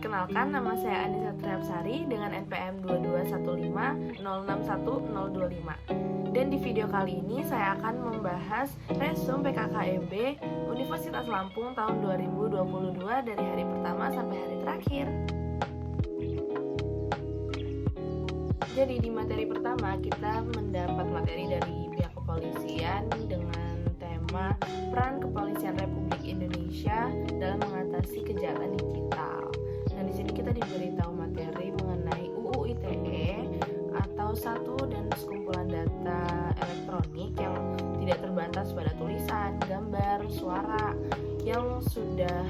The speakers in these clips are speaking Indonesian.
Perkenalkan, nama saya Anissa Triapsari dengan NPM 22150610025. Dan di video kali ini saya akan membahas resume PKKMB Universitas Lampung tahun 2022 dari hari pertama sampai hari terakhir. Jadi di materi pertama kita mendapat materi dari pihak kepolisian dengan tema peran Kepolisian Republik Indonesia dalam mengatasi kejahatan digital. Nah, di sini kita diberitahu materi mengenai UU ITE atau satu dan sekumpulan data elektronik yang tidak terbatas pada tulisan, gambar, suara yang sudah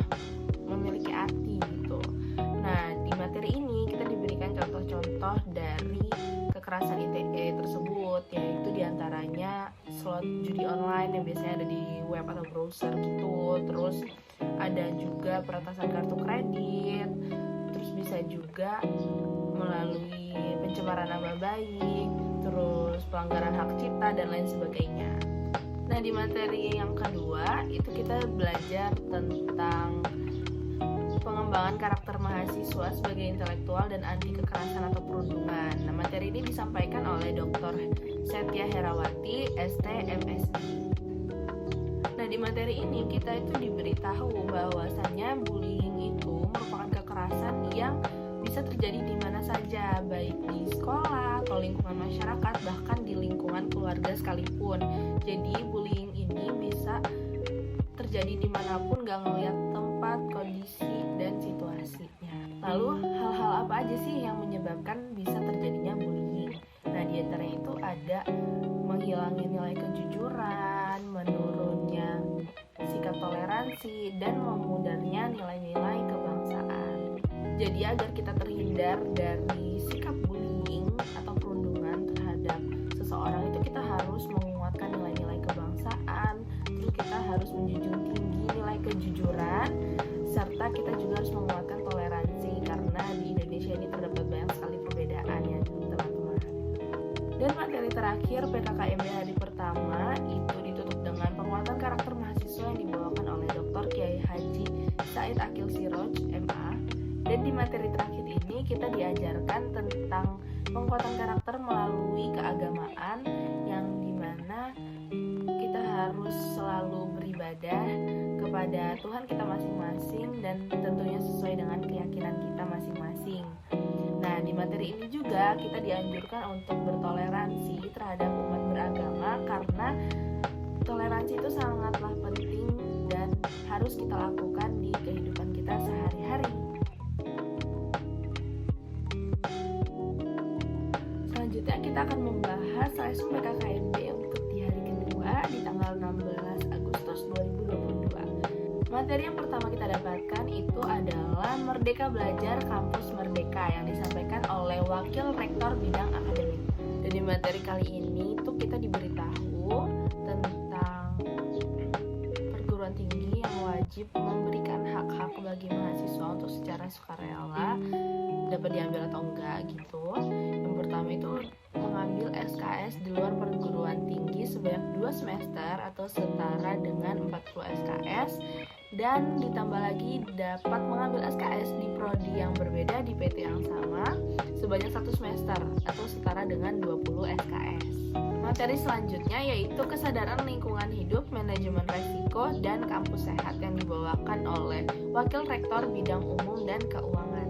memiliki arti gitu. Nah, di materi ini kita diberikan contoh-contoh dari kekerasan ITE tersebut, yaitu diantaranya slot judi online yang biasanya ada di web atau browser gitu, terus ada juga peretasan kartu kredit, terus bisa juga melalui pencemaran nama baik, terus pelanggaran hak cipta dan lain sebagainya. Nah, di materi yang kedua itu kita belajar tentang pengembangan karakter mahasiswa sebagai intelektual dan anti kekerasan atau perundungan. Nah, materi ini disampaikan oleh Dr. Setia Herawati, ST, MSI. Nah, di materi ini kita itu diberitahu bahwasannya bullying itu merupakan kekerasan yang bisa terjadi di mana saja, baik di sekolah atau lingkungan masyarakat, bahkan di lingkungan keluarga sekalipun. Jadi bullying ini bisa terjadi dimanapun, gak ngeliat tempat, kondisi, dan situasinya. Lalu hal-hal apa aja sih yang menyebabkan bisa terjadinya bullying? Nah, di antaranya itu ada menghilangnya nilai kejujuran, menurunnya sikap toleransi, dan memudarnya nilai-nilai kebangsaan. Jadi agar kita terhindar dari sikap bullying atau perundungan terhadap seseorang itu kita harus menguatkan nilai-nilai kebangsaan, terus kita harus menjunjung tinggi nilai kejujuran, serta kita juga harus menguatkan toleransi karena di Indonesia ini terdapat banyak sekali perbedaan ya teman-teman. Dan materi terakhir PKKMB hari pertama itu ditutup dengan penguatan karakter mahasiswa yang dibawakan oleh Dr. Kiai Haji Said Akil Siroj, MA. Dan di materi terakhir ini kita diajarkan tentang penguatan karakter melalui keagamaan yang dimana kita harus selalu beribadah kepada Tuhan kita masing-masing dan tentunya sesuai dengan keyakinan kita masing-masing. Nah, di materi ini juga kita dianjurkan untuk bertoleransi terhadap umat beragama karena toleransi itu sangatlah penting dan harus kita lakukan di kehidupan kita sehari-hari. Selanjutnya kita akan membahas resume PKKMB untuk di hari kedua di tanggal 16 Agustus 2022. Materi yang pertama kita dapatkan itu adalah Merdeka Belajar Kampus Merdeka yang disampaikan oleh Wakil Rektor Bidang Akademik. Dan di materi kali ini tuh kita diberitahu tentang perguruan tinggi yang wajib memberikan hak-hak bagi mahasiswa untuk secara sukarela dapat diambil atau enggak gitu. Yang pertama itu mengambil SKS di luar perguruan tinggi sebanyak 2 semester atau setara dengan 40 SKS, dan ditambah lagi dapat mengambil SKS di prodi yang berbeda di PT yang sama sebanyak 1 semester atau setara dengan 20 SKS. Materi selanjutnya yaitu kesadaran lingkungan hidup, manajemen resiko, dan kampus sehat yang dibawakan oleh Wakil Rektor Bidang Umum dan Keuangan.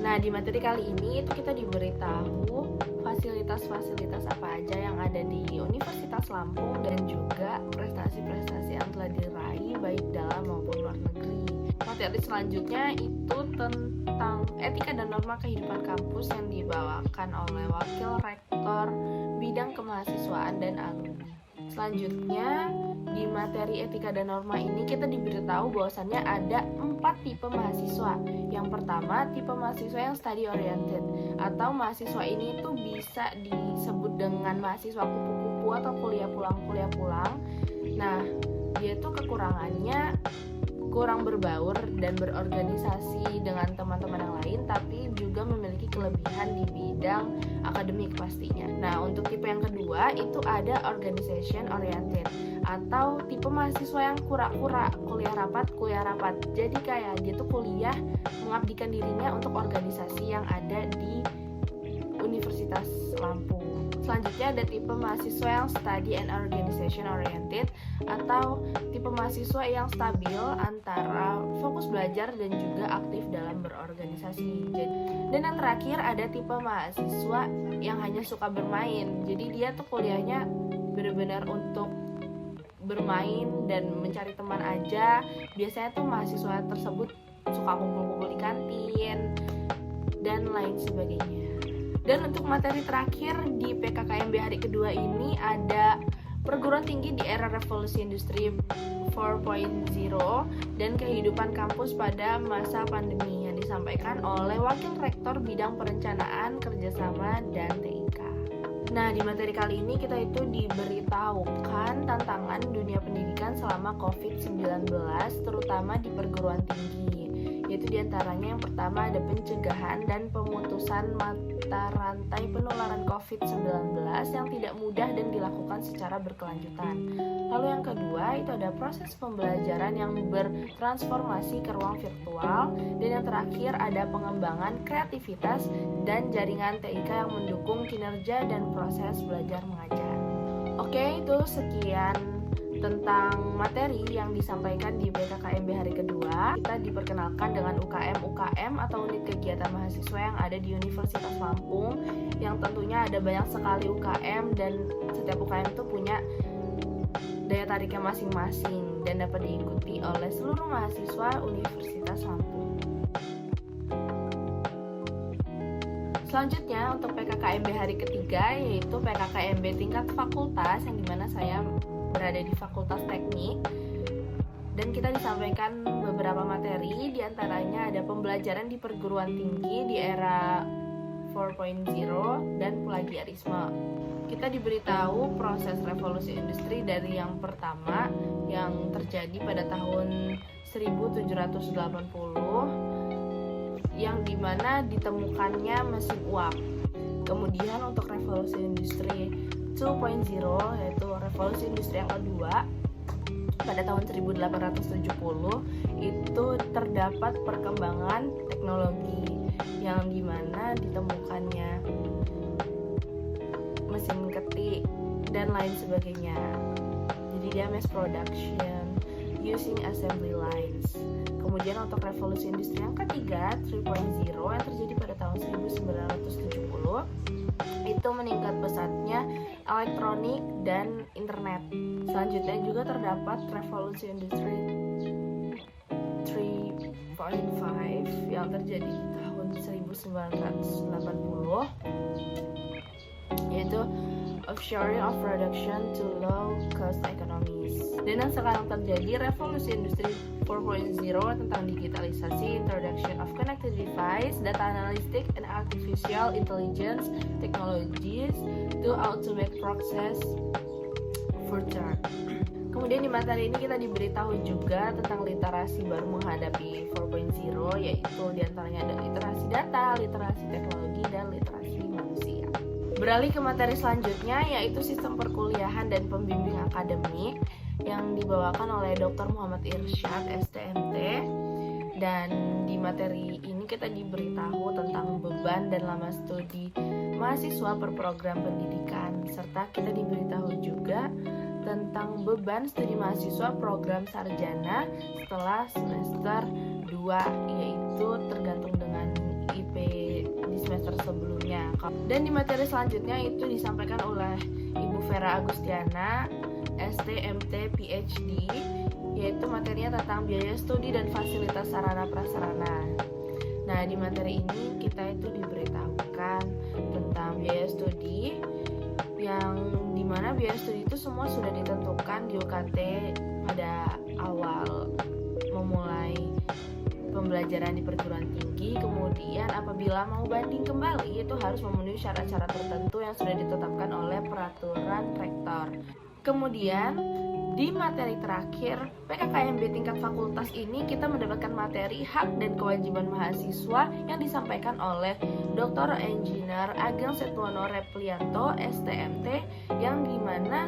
Nah, di materi kali ini itu kita diberitahu fasilitas-fasilitas apa aja yang ada di Universitas Lampung dan juga prestasi-prestasi yang telah diraih baik dalam maupun luar negeri. Materi selanjutnya itu tentang etika dan norma kehidupan kampus yang dibawakan oleh Wakil Rektor Bidang Kemahasiswaan dan Alumni. Selanjutnya, di materi etika dan norma ini kita diberitahu bahwasannya ada 4 tipe mahasiswa. Yang pertama, tipe mahasiswa yang study oriented, atau mahasiswa ini tuh bisa disebut dengan mahasiswa kupu-kupu atau kuliah pulang. Nah, dia tuh kekurangannya kurang berbaur dan berorganisasi dengan teman-teman yang lain, tapi juga memiliki kelebihan di bidang akademik pastinya. Nah, untuk tipe yang kedua itu ada organization oriented atau tipe mahasiswa yang kura-kura, kuliah rapat. Jadi kayak dia tuh kuliah mengabdikan dirinya untuk organisasi yang ada di Universitas Lampung. Selanjutnya ada tipe mahasiswa yang study and organization oriented atau tipe mahasiswa yang stabil antara fokus belajar dan juga aktif dalam berorganisasi. Dan yang terakhir ada tipe mahasiswa yang hanya suka bermain. Jadi dia tuh kuliahnya benar-benar untuk bermain dan mencari teman aja. Biasanya tuh mahasiswa tersebut suka kumpul-kumpul di kantin dan lain sebagainya. Dan untuk materi terakhir di PKKMB hari kedua ini ada perguruan tinggi di era revolusi industri 4.0 dan kehidupan kampus pada masa pandemi yang disampaikan oleh Wakil Rektor Bidang Perencanaan, Kerjasama, dan TIK. Nah, di materi kali ini kita itu diberitahukan tantangan dunia pendidikan selama COVID-19 terutama di perguruan tinggi. Yaitu diantaranya yang pertama ada pencegahan dan pemutusan mata rantai penularan COVID-19 yang tidak mudah dan dilakukan secara berkelanjutan. Lalu yang kedua itu ada proses pembelajaran yang bertransformasi ke ruang virtual. Dan yang terakhir ada pengembangan kreativitas dan jaringan TIK yang mendukung kinerja dan proses belajar mengajar. Oke, itu sekian tentang materi yang disampaikan di PKKMB hari kedua. Kita diperkenalkan dengan UKM atau unit kegiatan mahasiswa yang ada di Universitas Lampung, yang tentunya ada banyak sekali UKM dan setiap UKM itu punya daya tariknya masing-masing dan dapat diikuti oleh seluruh mahasiswa Universitas Lampung. Selanjutnya untuk PKKMB hari ketiga yaitu PKKMB tingkat fakultas, yang dimana saya berada di Fakultas Teknik, dan kita disampaikan beberapa materi, diantaranya ada pembelajaran di perguruan tinggi di era 4.0 dan plagiarisme. Kita diberitahu proses revolusi industri dari yang pertama yang terjadi pada tahun 1780 yang dimana ditemukannya mesin uap. Kemudian untuk revolusi industri 2.0 yaitu revolusi industri yang kedua pada tahun 1870 itu terdapat perkembangan teknologi yang dimana ditemukannya mesin ketik dan lain sebagainya. Jadi dia mass production using assembly lines. Kemudian untuk revolusi industri yang ketiga 3.0 yang terjadi pada tahun 1970 itu meningkat pesatnya elektronik dan internet. Selanjutnya juga terdapat revolusi industri 3.5 yang terjadi di tahun 1980 yaitu offshoring of production to low cost economies. Dan yang sekarang terjadi revolusi industri 4.0 tentang digitalisasi, introduction of connected device, data analytics, and artificial intelligence technologies to automate process further. Kemudian di materi ini kita diberitahu juga tentang literasi baru menghadapi 4.0, yaitu diantaranya ada literasi data, literasi teknologi, dan literasi manusia. Beralih ke materi selanjutnya yaitu sistem perkuliahan dan pembimbing akademik yang dibawakan oleh Dr. Muhammad Irsyad STMT. Dan di materi ini kita diberitahu tentang beban dan lama studi mahasiswa per program pendidikan, serta kita diberitahu juga tentang beban studi mahasiswa program sarjana setelah semester 2, yaitu tergantung dengan IP di semester sebelumnya. Dan di materi selanjutnya itu disampaikan oleh Ibu Vera Agustiana STMT PhD, yaitu materinya tentang biaya studi dan fasilitas sarana prasarana. Nah, di materi ini kita itu diberitahukan tentang biaya studi, yang dimana biaya studi itu semua sudah ditentukan di UKT pada awal memulai pembelajaran di perguruan tinggi. Kemudian apabila mau banding kembali itu harus memenuhi syarat-syarat tertentu yang sudah ditetapkan oleh peraturan rektor. Kemudian di materi terakhir PKKMB tingkat fakultas ini kita mendapatkan materi hak dan kewajiban mahasiswa yang disampaikan oleh Dr. Engineer Ageng Setwono Replianto STMT, yang dimana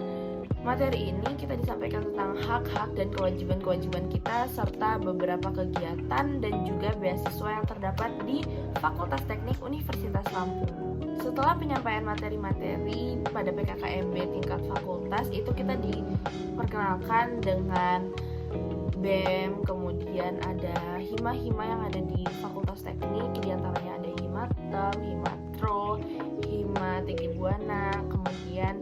materi ini kita disampaikan tentang hak-hak dan kewajiban-kewajiban kita serta beberapa kegiatan dan juga beasiswa yang terdapat di Fakultas Teknik Universitas Lampung. Setelah penyampaian materi-materi pada PKKMB tingkat fakultas itu, kita diperkenalkan dengan BEM, kemudian ada hima-hima yang ada di Fakultas Teknik, diantaranya ada Himatem, Himatro, Hima Tinggi Buana, kemudian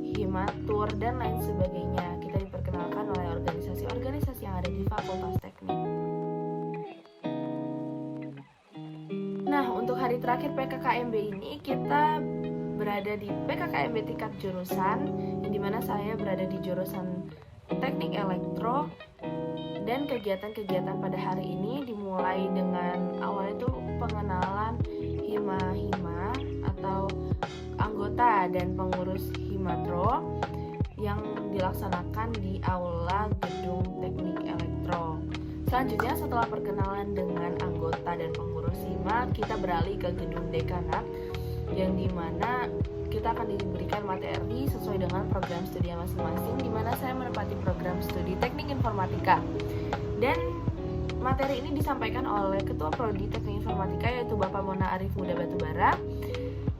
Himatur, dan lain sebagainya. Kita diperkenalkan oleh organisasi-organisasi yang ada di Fakultas Teknik. Nah, untuk hari terakhir PKKMB ini kita berada di PKKMB tingkat jurusan, yang dimana saya berada di jurusan Teknik Elektro, dan kegiatan-kegiatan pada hari ini dimulai dengan awal itu pengenalan hima-hima atau anggota dan pengurus Himatro yang dilaksanakan di aula gedung Teknik Elektro. Selanjutnya, setelah perkenalan dengan anggota dan pengurus Hima, kita beralih ke gedung dekanat, yang dimana kita akan diberikan materi sesuai dengan program studi masing-masing, dimana saya menempati program studi Teknik Informatika. Dan materi ini disampaikan oleh Ketua Prodi Teknik Informatika, yaitu Bapak Mona Arif Muda Batubara.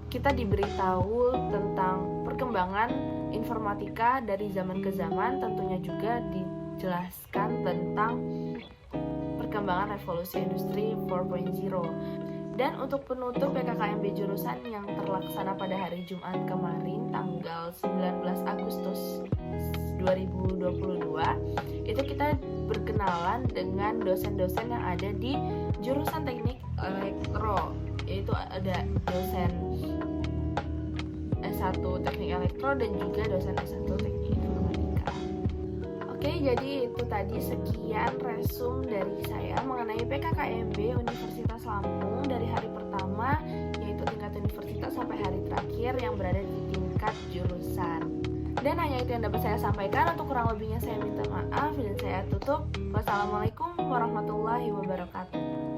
Kita diberitahu tentang perkembangan informatika dari zaman ke zaman, tentunya juga dijelaskan tentang perkembangan revolusi industri 4.0. Dan untuk penutup PKKMB jurusan yang terlaksana pada hari Jumat kemarin tanggal 19 Agustus 2022, itu kita berkenalan dengan dosen-dosen yang ada di jurusan Teknik Elektro, yaitu ada dosen S1 Teknik Elektro dan juga dosen S1 Teknik Informatika. Oke, jadi itu tadi sekian resum dari saya mengenai PKKMB Universitas Lampung dari hari pertama, yaitu tingkat universitas, sampai hari terakhir yang berada di tingkat jurusan. Dan hanya itu yang dapat saya sampaikan. Untuk kurang lebihnya saya minta maaf dan saya tutup. Wassalamualaikum warahmatullahi wabarakatuh.